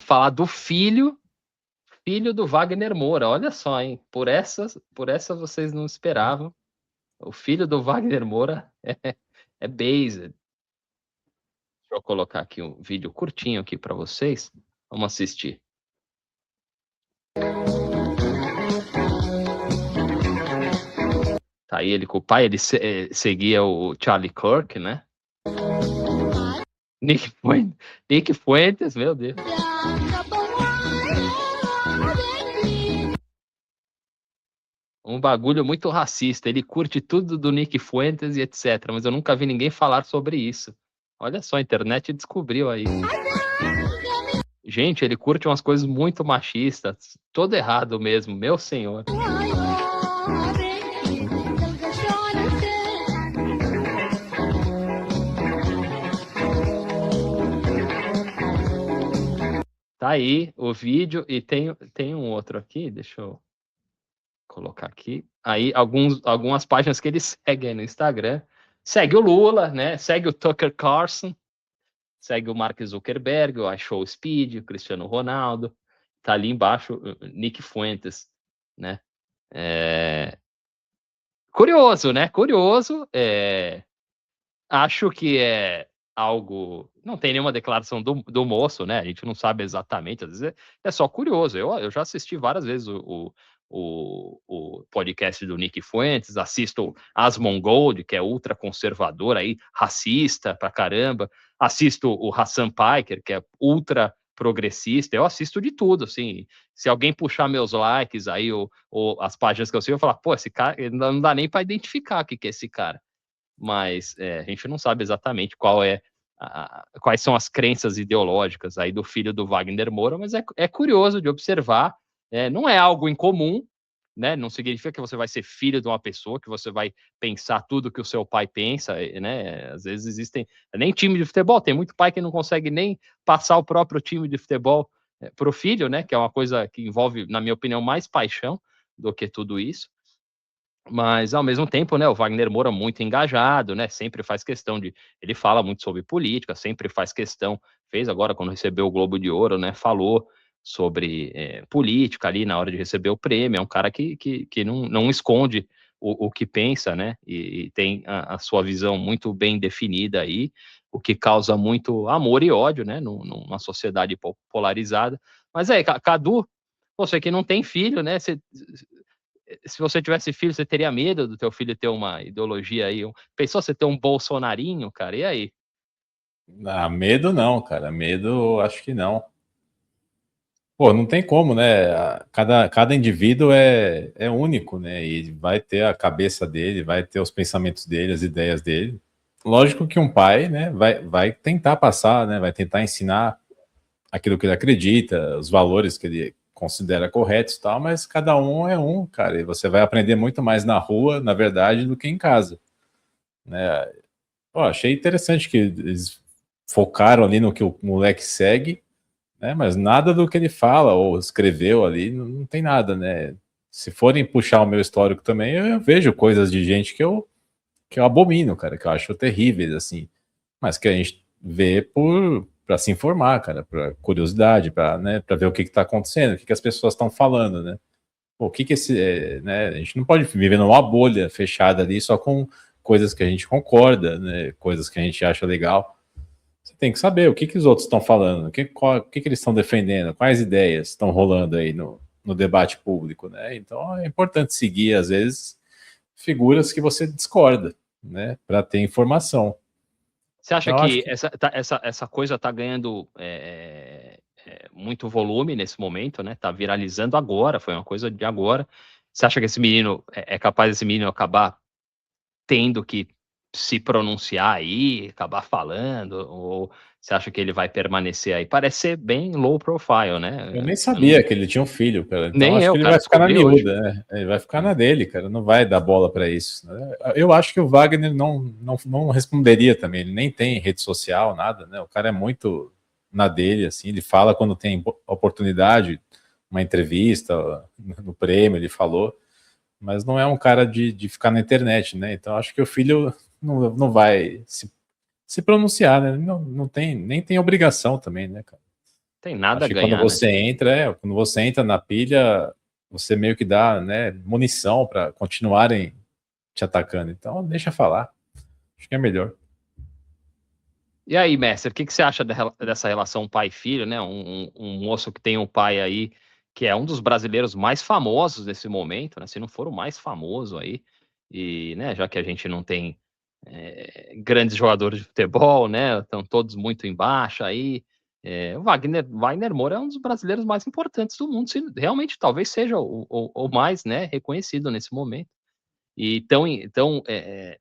falar do filho do Wagner Moura. Olha só, hein? Por essa vocês não esperavam. O filho do Wagner Moura é based. Deixa eu colocar aqui um vídeo curtinho aqui para vocês. Vamos assistir. Tá aí ele com o pai, ele seguia o Charlie Kirk, né? Nick Fuentes, meu Deus. Um bagulho muito racista. Ele curte tudo do Nick Fuentes e etc. Mas eu nunca vi ninguém falar sobre isso. Olha só, a internet descobriu aí. Gente, ele curte umas coisas muito machistas. Todo errado mesmo, meu senhor. Tá aí o vídeo e tem um outro aqui, deixa eu colocar aqui. Aí algumas páginas que ele segue aí no Instagram. Segue o Lula, né? Segue o Tucker Carlson, segue o Mark Zuckerberg, o iShowSpeed, o Cristiano Ronaldo. Tá ali embaixo, Nick Fuentes, né? Curioso, né? Curioso. Acho que é algo... Não tem nenhuma declaração do moço, né? A gente não sabe exatamente, às vezes é só curioso. Eu já assisti várias vezes o podcast do Nick Fuentes, assisto Asmongold, que é ultra conservador, aí, racista pra caramba, assisto o Hassan Piker, que é ultra progressista, eu assisto de tudo, assim, se alguém puxar meus likes aí, ou as páginas que eu sigo, eu falar, pô, esse cara, não dá nem para identificar o que é esse cara, mas a gente não sabe exatamente quais são as crenças ideológicas aí do filho do Wagner Moura, mas é curioso de observar, não é algo incomum, né? Não significa que você vai ser filho de uma pessoa, que você vai pensar tudo que o seu pai pensa, né? Às vezes existem, nem time de futebol, tem muito pai que não consegue nem passar o próprio time de futebol para o filho, né? Que é uma coisa que envolve, na minha opinião, mais paixão do que tudo isso. Mas, ao mesmo tempo, né, o Wagner Moura muito engajado, né, sempre faz questão ele fala muito sobre política, sempre faz questão, fez agora quando recebeu o Globo de Ouro, né, falou sobre política ali na hora de receber o prêmio, é um cara que não esconde o que pensa, né, e tem a sua visão muito bem definida aí, o que causa muito amor e ódio, né, numa sociedade polarizada. Mas Cadu, você que não tem filho, né, se você tivesse filho, você teria medo do teu filho ter uma ideologia aí? Pensou você ter um bolsonarinho, cara? E aí? Medo não, cara. Medo, acho que não. Pô, não tem como, né? Cada indivíduo é único, né? E vai ter a cabeça dele, vai ter os pensamentos dele, as ideias dele. Lógico que um pai, né, vai tentar passar, né? Vai tentar ensinar aquilo que ele acredita, os valores que ele considera corretos e tal, mas cada um é um, cara. E você vai aprender muito mais na rua, na verdade, do que em casa, né? Pô, achei interessante que eles focaram ali no que o moleque segue, né? Mas nada do que ele fala ou escreveu ali, não tem nada, né? Se forem puxar o meu histórico também, eu vejo coisas de gente que eu abomino, cara, que eu acho terríveis, assim, mas que a gente vê para se informar, cara, para curiosidade, para, né, para ver o que está acontecendo, o que as pessoas estão falando, né? Pô, o que esse, né? A gente não pode viver numa bolha fechada ali só com coisas que a gente concorda, né? Coisas que a gente acha legal. Você tem que saber o que os outros estão falando, o que eles estão defendendo, quais ideias estão rolando aí no debate público, né? Então é importante seguir, às vezes, figuras que você discorda, né? Para ter informação. Você acha Então, que essa coisa está ganhando muito volume nesse momento, né? Está viralizando agora, foi uma coisa de agora. Você acha que esse menino é capaz desse menino acabar tendo que se pronunciar aí, acabar falando, ou você acha que ele vai permanecer aí? Parece ser bem low profile, né? eu nem sabia que ele tinha um filho, cara. Então Nem acho que eu, ele cara, vai ficar na descobri hoje. miúda, né? Ele vai ficar na dele, cara. Não vai dar bola para isso, né? Eu acho que o Wagner não responderia também. Ele nem tem rede social, nada, né? O cara é muito na dele, assim. Ele fala quando tem oportunidade, uma entrevista, no prêmio, ele falou. Mas não é um cara de ficar na internet, né? Então acho que o filho não vai se pronunciar, né? Nem tem obrigação também, né, cara? Tem nada Acho a que quando ganhar, né? quando você entra na pilha, você meio que dá, né, munição para continuarem te atacando. Então, deixa falar. Acho que é melhor. E aí, mestre, o que você acha dessa relação pai-filho, né? Um moço que tem um pai aí, que é um dos brasileiros mais famosos nesse momento, né? Se não for o mais famoso aí, e, né, já que a gente não tem grandes jogadores de futebol, né? Estão todos muito em baixa aí. O Wagner Moura é um dos brasileiros mais importantes do mundo, se realmente talvez seja o mais, né, reconhecido nesse momento. E tão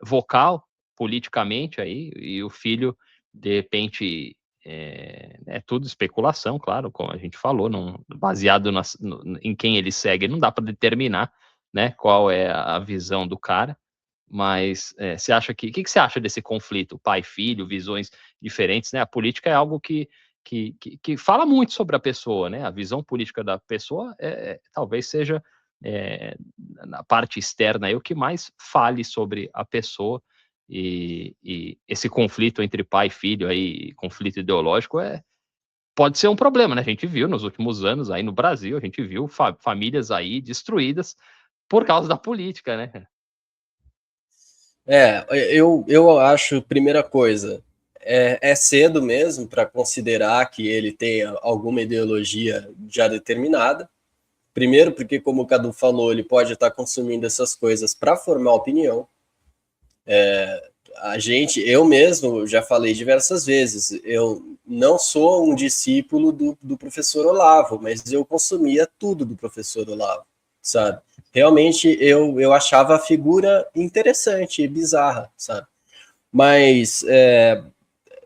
vocal politicamente aí, e o filho, de repente, é tudo especulação, claro, como a gente falou, não, baseado em quem ele segue, não dá para determinar, né, qual é a visão do cara, mas você acha que você acha desse conflito, pai e filho, visões diferentes, né? A política é algo que fala muito sobre a pessoa, né? A visão política da pessoa talvez seja na parte externa aí, o que mais fale sobre a pessoa, e esse conflito entre pai e filho aí, conflito ideológico, pode ser um problema, né? A gente viu nos últimos anos aí no Brasil, a gente viu famílias aí destruídas por causa da política, né? Eu acho, primeira coisa, é cedo mesmo para considerar que ele tenha alguma ideologia já determinada. Primeiro, porque, como o Cadu falou, ele pode estar consumindo essas coisas para formar opinião. Eu mesmo já falei diversas vezes, eu não sou um discípulo do professor Olavo, mas eu consumia tudo do professor Olavo, sabe? Realmente eu achava a figura interessante e bizarra, sabe? Mas,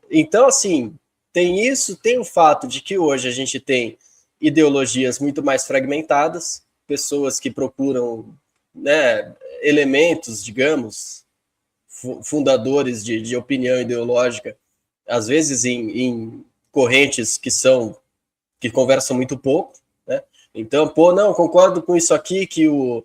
então, assim, tem isso, tem o fato de que hoje a gente tem ideologias muito mais fragmentadas, pessoas que procuram, né, elementos, digamos, fundadores de opinião ideológica, às vezes em correntes que conversam muito pouco, né? Então, pô, não, concordo com isso aqui que o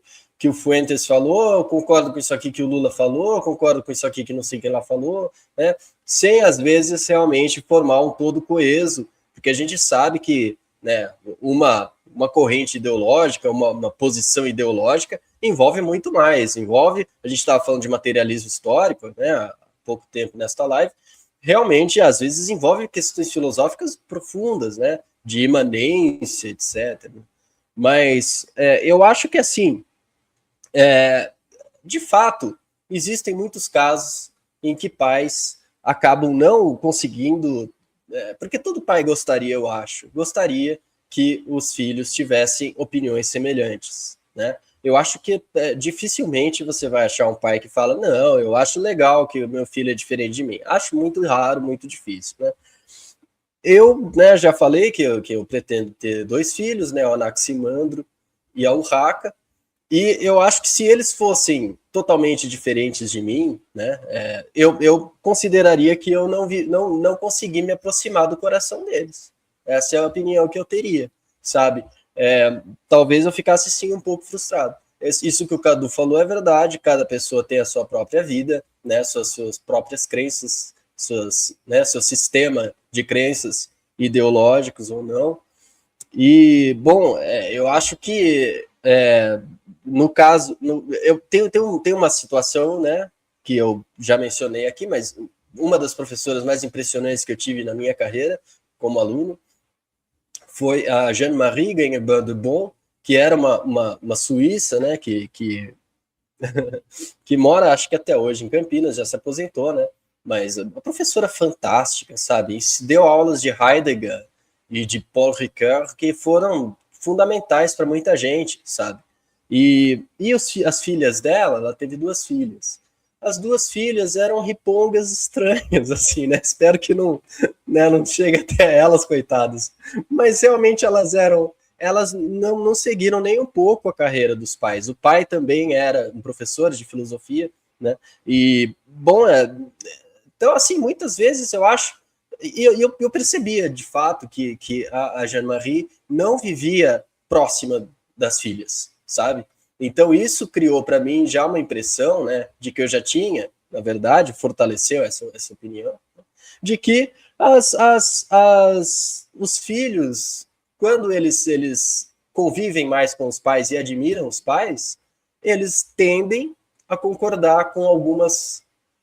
Fuentes falou, concordo com isso aqui que o Lula falou, concordo com isso aqui que não sei quem lá falou, né? Sem, às vezes, realmente formar um todo coeso, porque a gente sabe que, né, uma corrente ideológica, uma posição ideológica, envolve muito mais, a gente estava falando de materialismo histórico, né, há pouco tempo nesta live, realmente, às vezes, envolve questões filosóficas profundas, né, de imanência, etc. Mas eu acho que, assim, de fato, existem muitos casos em que pais acabam não conseguindo, porque todo pai gostaria que os filhos tivessem opiniões semelhantes, né? Eu acho que dificilmente você vai achar um pai que fala, não, eu acho legal que o meu filho é diferente de mim. Acho muito raro, muito difícil, né? Eu, né, já falei que eu pretendo ter 2 filhos, né, o Anaximandro e a Urraca, e eu acho que se eles fossem totalmente diferentes de mim, né, eu consideraria que eu não consegui me aproximar do coração deles. Essa é a opinião que eu teria, sabe? Talvez eu ficasse sim um pouco frustrado. Isso que o Cadu falou é verdade, cada pessoa tem a sua própria vida, né, suas próprias crenças, seu sistema de crenças ideológicos ou não. E, bom, eu acho que, no caso, eu tenho uma situação, né, que eu já mencionei aqui, mas uma das professoras mais impressionantes que eu tive na minha carreira como aluno foi a Jeanne-Marie Gainsbourg de Bon, que era uma suíça, né, que mora, acho que até hoje, em Campinas, já se aposentou, né, mas uma professora fantástica, sabe, e deu aulas de Heidegger e de Paul Ricoeur que foram fundamentais para muita gente, sabe, e as filhas dela, ela teve 2 filhas, as 2 filhas eram ripongas estranhas, assim, né, espero que não, né, não chegue até elas, coitadas, mas realmente elas não seguiram nem um pouco a carreira dos pais. O pai também era um professor de filosofia, né? E, bom, então, assim, muitas vezes eu acho, e eu percebia, de fato, que a Jeanne-Marie não vivia próxima das filhas, sabe? Então, isso criou para mim já uma impressão, né, de que eu já tinha, na verdade, fortaleceu essa opinião, de que Os filhos, quando eles convivem mais com os pais e admiram os pais, eles tendem a concordar com algumas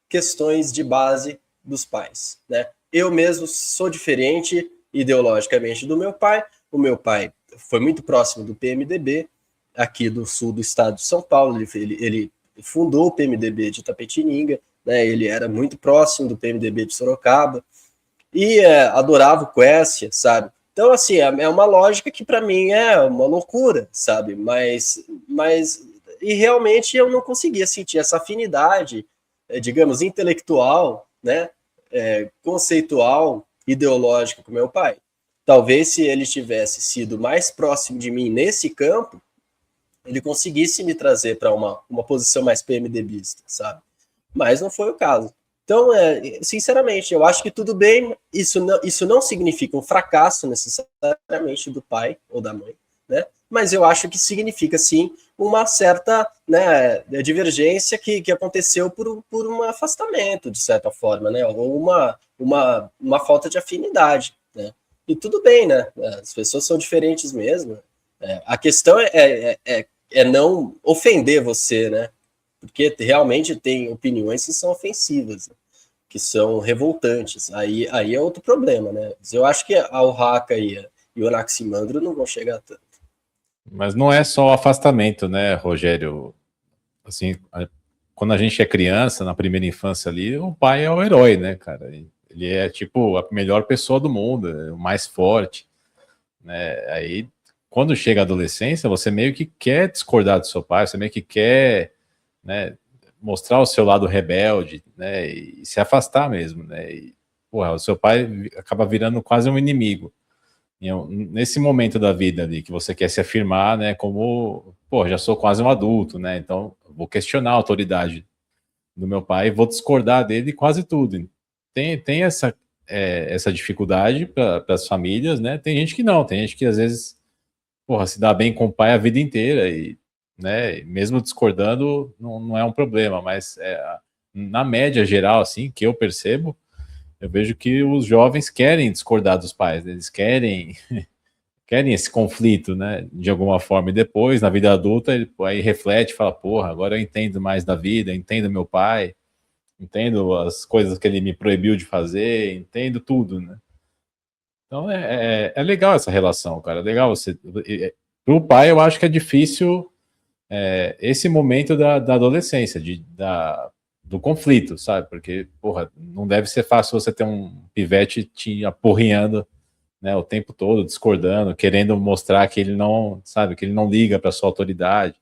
questões de base dos pais, né? Eu mesmo sou diferente ideologicamente do meu pai. O meu pai foi muito próximo do PMDB, aqui do sul do estado de São Paulo. Ele fundou o PMDB de Itapetininga, né? Ele era muito próximo do PMDB de Sorocaba e adorava o Quercia, sabe? Então, assim, é uma lógica que para mim é uma loucura, sabe? E realmente eu não conseguia sentir essa afinidade, digamos, intelectual, né? Conceitual, ideológica com meu pai. Talvez se ele tivesse sido mais próximo de mim nesse campo, ele conseguisse me trazer para uma posição mais PMDBista, sabe? Mas não foi o caso. Então, sinceramente, eu acho que tudo bem, isso não significa um fracasso necessariamente do pai ou da mãe, né? Mas eu acho que significa, sim, uma certa, né, divergência que aconteceu por um afastamento, de certa forma, né? Ou uma falta de afinidade, né? E tudo bem, né? As pessoas são diferentes mesmo. A questão é não ofender você, né? Porque realmente tem opiniões que são ofensivas, né? Que são revoltantes. Aí é outro problema, né? Mas eu acho que a Urraca e o Anaximandro não vão chegar tanto. Mas não é só o afastamento, né, Rogério? Assim, quando a gente é criança, na primeira infância ali, o pai é o herói, né, cara? Ele é tipo a melhor pessoa do mundo, é o mais forte, né? Aí, quando chega a adolescência, você meio que quer discordar do seu pai, você meio que quer, né, mostrar o seu lado rebelde, né, e se afastar mesmo, né? E, porra, o seu pai acaba virando quase um inimigo. Nesse momento da vida ali que você quer se afirmar, né, como, pô, já sou quase um adulto, né, então vou questionar a autoridade do meu pai, vou discordar dele de quase tudo. Tem essa dificuldade para as famílias, né, tem gente que não, tem gente que às vezes, porra, se dá bem com o pai a vida inteira e, né, mesmo discordando não é um problema, mas na média geral, assim, que eu percebo, eu vejo que os jovens querem discordar dos pais, eles querem esse conflito, né, de alguma forma, e depois, na vida adulta, ele aí reflete e fala, porra, agora eu entendo mais da vida, entendo meu pai, entendo as coisas que ele me proibiu de fazer, entendo tudo, né. Então é legal essa relação, cara, é legal você... Para o pai, eu acho que é difícil esse momento da adolescência, do conflito, sabe, porque, porra, não deve ser fácil você ter um pivete te apurrinhando, né, o tempo todo discordando, querendo mostrar que ele não, sabe, que ele não liga para sua autoridade.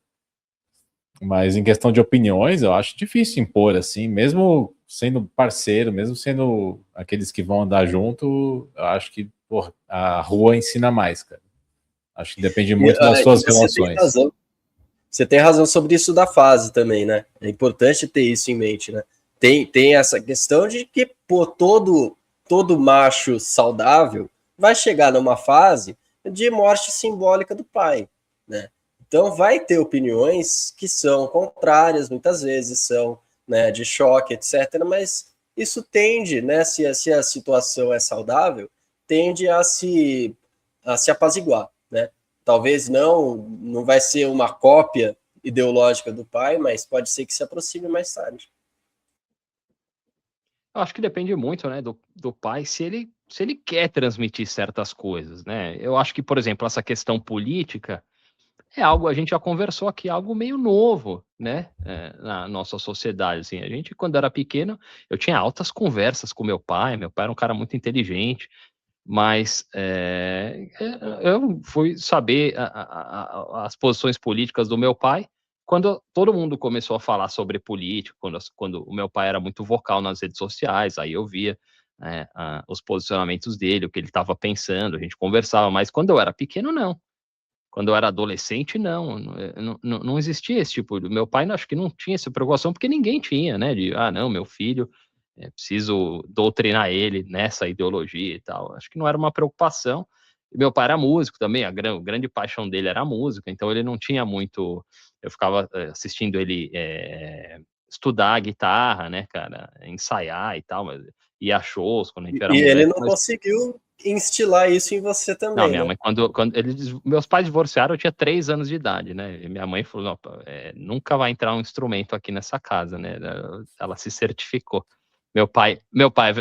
Mas em questão de opiniões, eu acho difícil impor assim, mesmo sendo parceiro, mesmo sendo aqueles que vão andar junto, eu acho que, porra, a rua ensina mais, cara. Acho que depende muito das suas Você tem relações. razão. Você tem razão sobre isso da fase também, né? É importante ter isso em mente, né? Tem essa questão de que, pô, todo macho saudável vai chegar numa fase de morte simbólica do pai, né? Então vai ter opiniões que são contrárias, muitas vezes são, né, de choque, etc. Mas isso tende, né, se a situação é saudável, tende a se apaziguar, né? Talvez não vai ser uma cópia ideológica do pai, mas pode ser que se aproxime mais tarde. Eu acho que depende muito, né, do pai, se ele quer transmitir certas coisas, né. Eu acho que, por exemplo, essa questão política é algo, a gente já conversou aqui, algo meio novo, né, na nossa sociedade, assim. A gente, quando era pequeno, eu tinha altas conversas com meu pai era um cara muito inteligente, mas, eu fui saber as posições políticas do meu pai quando todo mundo começou a falar sobre política, quando o meu pai era muito vocal nas redes sociais, aí eu via, os posicionamentos dele, o que ele estava pensando, a gente conversava, mas quando eu era pequeno, não. Quando eu era adolescente, não, não existia esse tipo de... Meu pai, acho que não tinha essa preocupação, porque ninguém tinha, né, de: "Ah, não, meu filho, preciso doutrinar ele nessa ideologia e tal". Acho que não era uma preocupação. E meu pai era músico também, a grande paixão dele era a música, então ele não tinha muito... Eu ficava, assistindo ele, estudar guitarra, né, cara, ensaiar e tal, mas ia a shows quando a gente era E ele moleque, não conseguiu instilar isso em você não, também, minha né? mãe, quando meus pais divorciaram, eu tinha 3 anos de idade, né? E minha mãe falou: não, nunca vai entrar um instrumento aqui nessa casa, né? Ela se certificou. Meu pai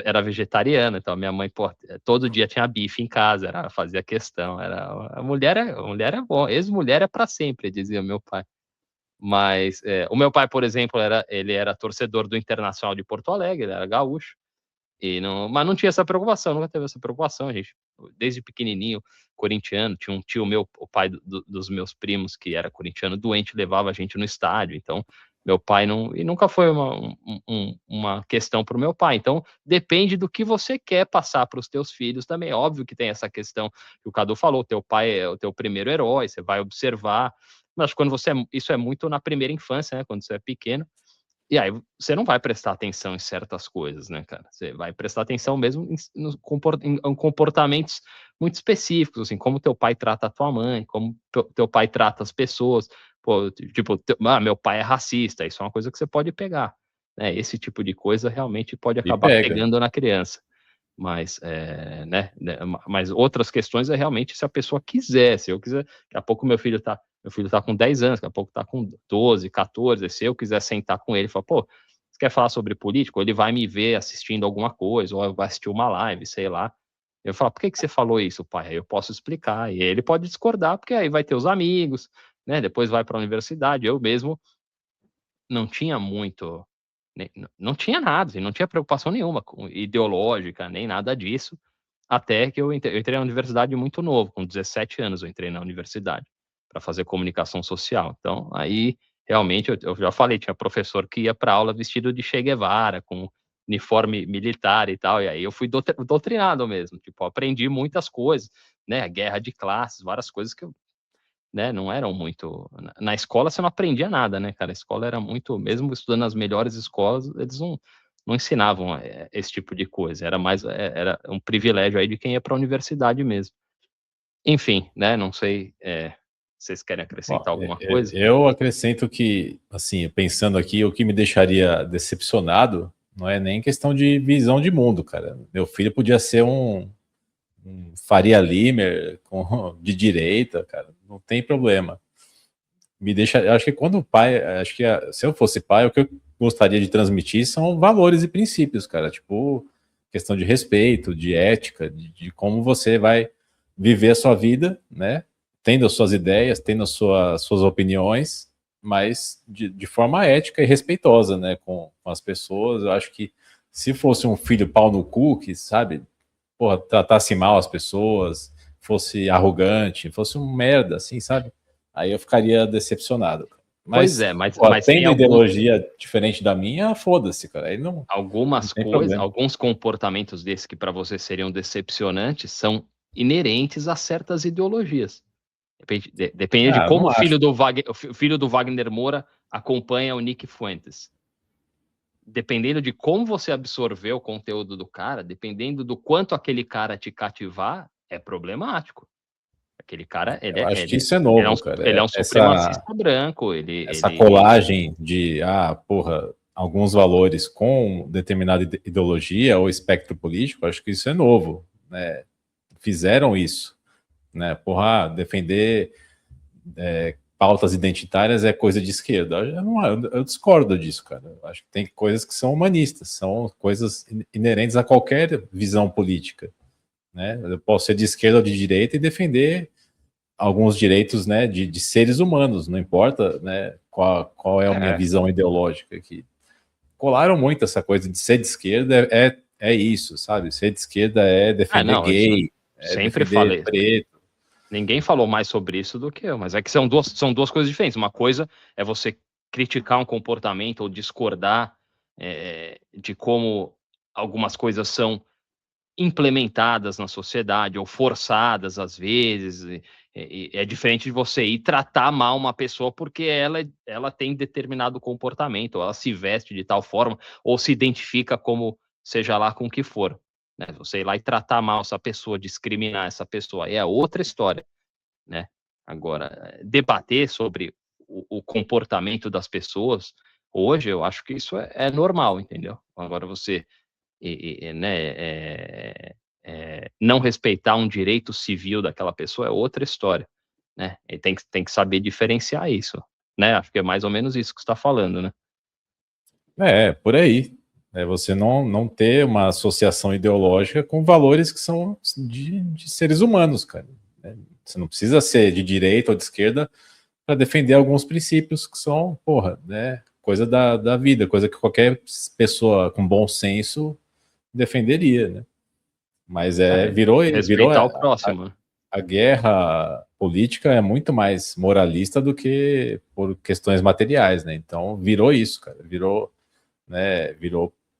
era vegetariano, então minha mãe, pô, todo dia tinha bife em casa, fazia questão. A mulher é bom, ex-mulher é para sempre, dizia meu pai. Mas o meu pai, por exemplo, ele era torcedor do Internacional de Porto Alegre, ele era gaúcho. Mas não tinha essa preocupação, nunca teve essa preocupação, a gente, desde pequenininho, corintiano, tinha um tio meu, o pai dos meus primos, que era corintiano, doente, levava a gente no estádio, então meu pai e nunca foi uma questão para o meu pai, então depende do que você quer passar para os teus filhos também, óbvio que tem essa questão que o Cadu falou, teu pai é o teu primeiro herói, você vai observar, mas quando isso é muito na primeira infância, né, quando você é pequeno, e aí você não vai prestar atenção em certas coisas, né, cara? Você vai prestar atenção mesmo em comportamentos muito específicos, assim, como teu pai trata a tua mãe, como teu pai trata as pessoas. Pô, tipo, meu pai é racista, isso é uma coisa que você pode pegar, né? Esse tipo de coisa realmente pode E acabar pega. pegando na criança. Mas, mas outras questões é realmente se a pessoa quiser, se eu quiser, daqui a pouco meu filho tá com 10 anos, daqui a pouco tá com 12, 14, se eu quiser sentar com ele e falar, pô, você quer falar sobre político? Ele vai me ver assistindo alguma coisa, ou vai assistir uma live, sei lá. Eu falo, por que você falou isso, pai? Aí eu posso explicar, e ele pode discordar, porque aí vai ter os amigos, né, depois vai para a universidade, eu mesmo não tinha muito, não tinha nada, não tinha preocupação nenhuma ideológica, nem nada disso, até que eu entrei na universidade muito novo, com 17 anos eu entrei na universidade, para fazer comunicação social. Então, aí, realmente, eu já falei, tinha professor que ia para aula vestido de Che Guevara, com uniforme militar e tal, e aí eu fui doutrinado mesmo, tipo, aprendi muitas coisas, né, guerra de classes, várias coisas que eu, né, não eram muito. Na escola você não aprendia nada, né, cara? A escola era muito. Mesmo estudando nas melhores escolas, eles não ensinavam esse tipo de coisa. Era mais. Era um privilégio aí de quem ia para a universidade mesmo. Enfim, né? Não sei. Vocês querem Ó, acrescentar alguma coisa? eu acrescento que, assim, pensando aqui, o que me deixaria decepcionado não é nem questão de visão de mundo, cara. Meu filho podia ser um Faria Limer de direita, cara, não tem problema. Me deixa, eu acho que quando o pai, acho que se eu fosse pai, o que eu gostaria de transmitir são valores e princípios, cara, tipo questão de respeito, de ética, de como você vai viver a sua vida, né? Tendo as suas ideias, tendo as suas opiniões, mas de forma ética e respeitosa, né, com as pessoas. Eu acho que se fosse um filho pau no cu, que, sabe, porra, tratasse mal as pessoas, fosse arrogante, fosse um merda, assim, sabe? Aí eu ficaria decepcionado. Pois Mas, é, pô, mas tem tendo ideologia diferente da minha, foda-se, cara. Aí não algumas tem coisas, problema. alguns comportamentos desses que para você seriam decepcionantes são inerentes a certas ideologias. Depende de Ah, eu como não acho. o filho do Wagner Moura acompanha o Nick Fuentes. Dependendo de como você absorver o conteúdo do cara, dependendo do quanto aquele cara te cativar, é problemático. Aquele cara, Eu acho que isso é novo, cara. ele é um Essa, supremacista branco, essa colagem de, porra, alguns valores com determinada ideologia ou espectro político, acho que isso é novo, né? Fizeram isso, né? Porra, defender pautas identitárias é coisa de esquerda. Eu discordo disso, cara. Eu acho que tem coisas que são humanistas, são coisas inerentes a qualquer visão política, né? Eu posso ser de esquerda ou de direita e defender alguns direitos, né, de seres humanos, não importa, né, qual é a minha é, visão ideológica aqui. Colaram muito essa coisa de ser de esquerda é isso, sabe? Ser de esquerda é defender não, isso gay, é sempre defender falei. preto. Ninguém falou mais sobre isso do que eu, mas é que são duas coisas diferentes. Uma coisa é você criticar um comportamento ou discordar de como algumas coisas são implementadas na sociedade ou forçadas às vezes. É diferente de você ir tratar mal uma pessoa porque ela tem determinado comportamento, ou ela se veste de tal forma, ou se identifica como seja lá com o que for. Né? Você ir lá e tratar mal essa pessoa, discriminar essa pessoa, é outra história. Né? Agora, debater sobre o comportamento das pessoas, hoje eu acho que isso é normal, entendeu? Agora você né, não respeitar um direito civil daquela pessoa é outra história, né? Ele tem que saber diferenciar isso, né? Acho que é mais ou menos isso que você está falando, né? Por aí. É você não ter uma associação ideológica com valores que são de seres humanos, cara. Você não precisa ser de direita ou de esquerda para defender alguns princípios que são, porra, né, coisa da vida, coisa que qualquer pessoa com bom senso defenderia, né? Mas virou respeitar o próximo, né? a guerra política é muito mais moralista do que por questões materiais, né? Então virou isso, cara. Virou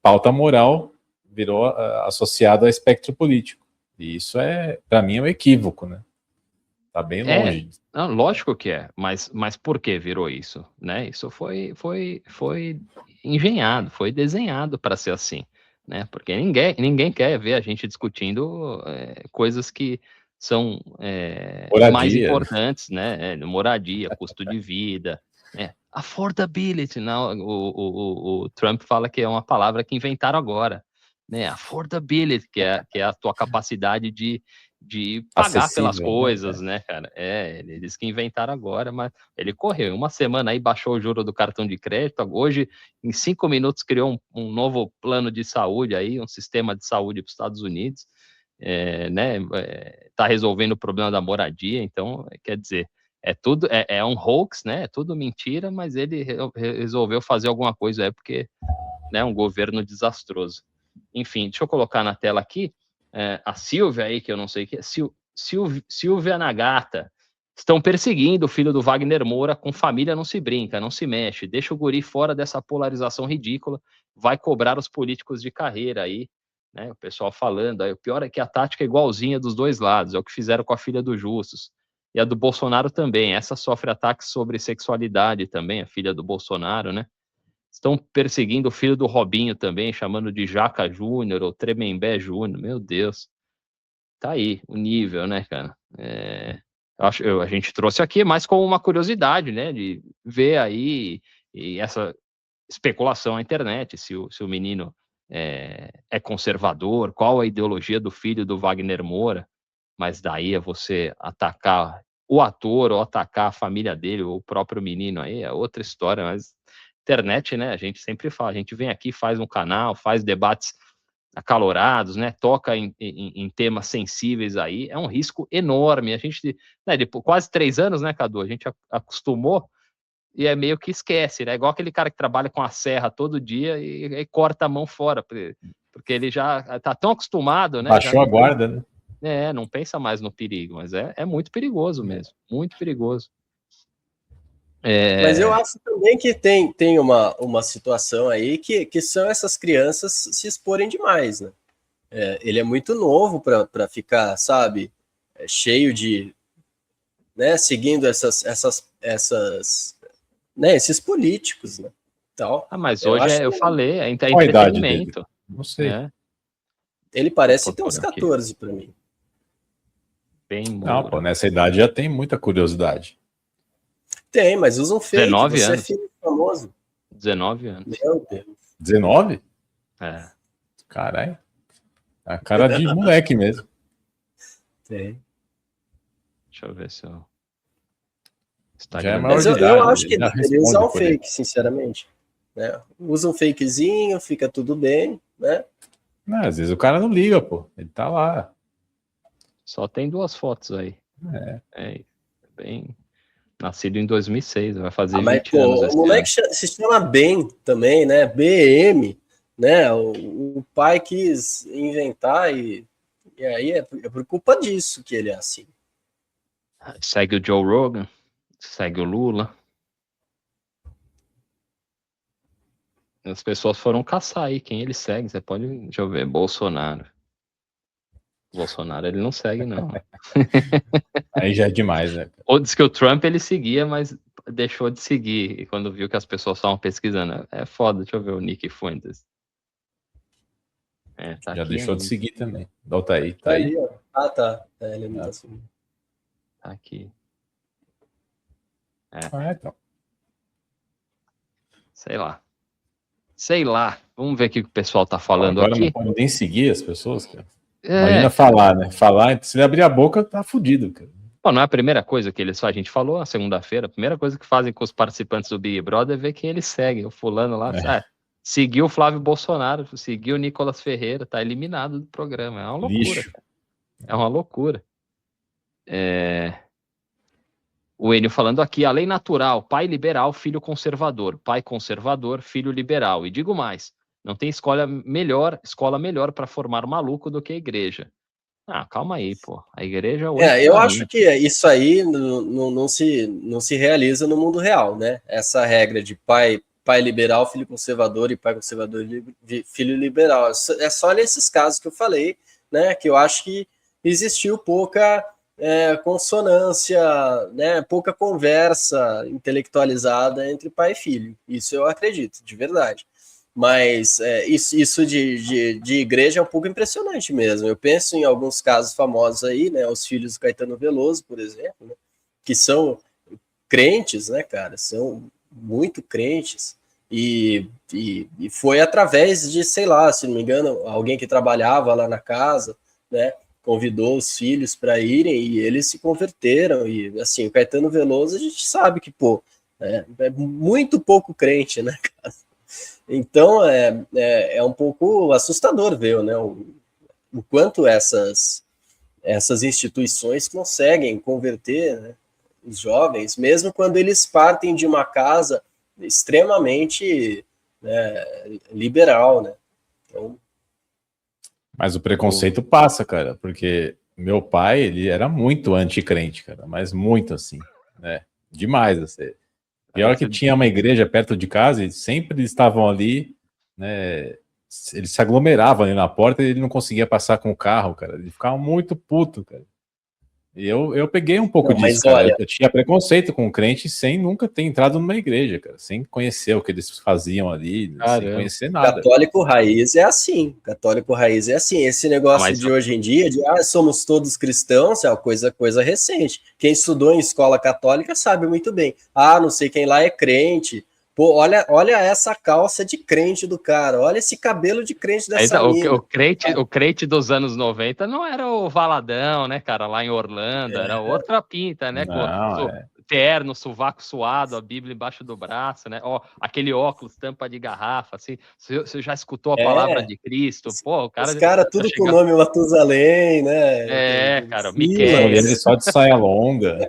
pauta moral, virou associado ao espectro político. E isso para mim, é um equívoco, né? Tá bem longe. Não, lógico que é, mas por que virou isso, né? Isso foi engenhado, foi desenhado para ser assim, né? Porque ninguém quer ver a gente discutindo coisas que são mais Moradia. importantes, né? Moradia, custo de vida, né? Affordability, não, o Trump fala que é uma palavra que inventaram agora, né? Affordability, que é a tua capacidade de pagar pelas Acessível, coisas, né, cara? Eles que inventaram agora, mas ele correu. Uma semana aí, baixou o juro do cartão de crédito. Hoje, em 5 minutos, criou um novo plano de saúde aí, um sistema de saúde para os Estados Unidos, né? Tá resolvendo o problema da moradia, então, quer dizer, tudo, é um hoax, né? É tudo mentira, mas ele resolveu fazer alguma coisa, porque, né, um governo desastroso. Enfim, deixa eu colocar na tela aqui, a Silvia aí, que eu não sei o que é, Silvia Nagata, estão perseguindo o filho do Wagner Moura, com família não se brinca, não se mexe, deixa o guri fora dessa polarização ridícula, vai cobrar os políticos de carreira aí, né, o pessoal falando, aí, o pior é que a tática é igualzinha dos dois lados, é o que fizeram com a filha do Justus, e a do Bolsonaro também, essa sofre ataques sobre sexualidade também, a filha do Bolsonaro, né? Estão perseguindo o filho do Robinho também, chamando de Jaca Júnior ou Tremembé Júnior. Meu Deus. Tá aí o nível, né, cara? A gente trouxe aqui mais como uma curiosidade, né? De ver aí e essa especulação na internet, se o menino é conservador, qual a ideologia do filho do Wagner Moura, mas daí é você atacar o ator ou atacar a família dele, ou o próprio menino aí, é outra história, mas internet, né, a gente sempre fala, a gente vem aqui, faz um canal, faz debates acalorados, né, toca em temas sensíveis aí, é um risco enorme, a gente, né, depois, quase 3 anos, né, Cadu, a gente acostumou e é meio que esquece, né, igual aquele cara que trabalha com a serra todo dia e corta a mão fora, porque ele já tá tão acostumado, né, Baixou a guarda, né? não pensa mais no perigo, mas é muito perigoso mesmo, muito perigoso. Mas eu acho também que tem uma situação aí que são essas crianças se exporem demais, né? Ele é muito novo para ficar, sabe, cheio de, né, seguindo né, esses políticos, né? Então, Mas eu hoje acho eu que falei, é Qual a idade dele? entretenimento. Não sei. ele Vou parece ter uns por aqui. 14 para mim. Bem Não, pô, Moura. nessa idade já tem muita curiosidade. Tem, mas usam fake. 19 Você é anos. filho famoso. 19 anos. Meu Deus. 19? É. Caralho. A cara de moleque mesmo. Tem. Deixa eu ver se eu... Já é Instagram maior Mas de eu idade. acho que Já deveria usar responde um por ele. fake, sinceramente. Né? Usa um fakezinho, fica tudo bem, né? Não, às vezes o cara não liga, pô. Ele tá lá. Só tem 2 fotos aí. É. Bem... Nascido em 2006, vai fazer Mas, 20 anos pô, o esse moleque ano. se chama Ben também, né? BM, né? O pai quis inventar e aí é por culpa disso que ele é assim. Segue o Joe Rogan, segue o Lula. As pessoas foram caçar aí quem ele segue. Você pode, deixa eu ver, Bolsonaro. Bolsonaro ele não segue, não. Aí já é demais, né? Ou diz que o Trump ele seguia, mas deixou de seguir. E quando viu que as pessoas estavam pesquisando. É foda, deixa eu ver o Nick Fuentes. Tá Já aqui deixou de ainda. seguir também. Tá aí, tá Tá aí. ali, ó. Ah, tá. Ele não tá subindo. Tá aqui. Então. Sei lá. sei lá. Vamos ver o que o pessoal tá falando Agora aqui. não pode nem seguir as pessoas, cara. Imagina falar, né? Falar, se ele abrir a boca, tá fudido, cara. Bom, não é a primeira coisa que eles fazem. A gente falou na segunda-feira, a primeira coisa que fazem com os participantes do Big Brother é ver quem eles seguem. O fulano lá, seguiu o Flávio Bolsonaro, seguiu o Nicolas Ferreira, tá eliminado do programa. É uma loucura. Lixo. Cara. É uma loucura. O Enio falando aqui, a lei natural, pai liberal, filho conservador, pai conservador, filho liberal. E digo mais, não tem escola melhor para formar maluco do que a igreja. Ah, calma aí, pô. A igreja é o eu acho que isso aí não se realiza no mundo real, né? Essa regra de pai liberal, filho conservador e pai conservador e filho liberal. É só nesses casos que eu falei, né? Que eu acho que existiu pouca consonância, né? Pouca conversa intelectualizada entre pai e filho. Isso eu acredito, de verdade. Mas isso de igreja é um pouco impressionante mesmo. Eu penso em alguns casos famosos aí, né? Os filhos do Caetano Veloso, por exemplo, né, que são crentes, né, cara? São muito crentes. E foi através de, sei lá, se não me engano, alguém que trabalhava lá na casa, né? Convidou os filhos para irem e eles se converteram. E assim, o Caetano Veloso, a gente sabe que, pô, é muito pouco crente, né, cara? Então, é um pouco assustador ver, né, o quanto essas instituições conseguem converter, né, os jovens, mesmo quando eles partem de uma casa extremamente, né, liberal, né? Então, mas o preconceito passa, cara, porque meu pai, ele era muito anticrente, cara, mas muito assim, né? Demais, assim. Pior que tinha uma igreja perto de casa e sempre eles estavam ali, né? Eles se aglomeravam ali na porta e ele não conseguia passar com o carro, cara. Ele ficava muito puto, cara. E eu peguei um pouco disso, cara. Olha, eu tinha preconceito com o crente sem nunca ter entrado numa igreja, cara. Sem conhecer o que eles faziam ali, sem conhecer nada. Católico raiz é assim. Católico raiz é assim. Esse negócio de hoje em dia, de somos todos cristãos, é uma coisa recente. Quem estudou em escola católica sabe muito bem. Não sei quem lá é crente. Pô, olha essa calça de crente do cara. Olha esse cabelo de crente dessa mina. O crente dos anos 90 não era o Valadão, né, cara, lá em Orlando. Era outra pinta, né? Não, terno, sovaco suado, a Bíblia embaixo do braço, né? Aquele óculos, tampa de garrafa, assim. Você já escutou a palavra de Cristo? Pô, o cara. Os caras tudo com o nome Matusalém, né? Cara, Miquel. Ele só de saia longa.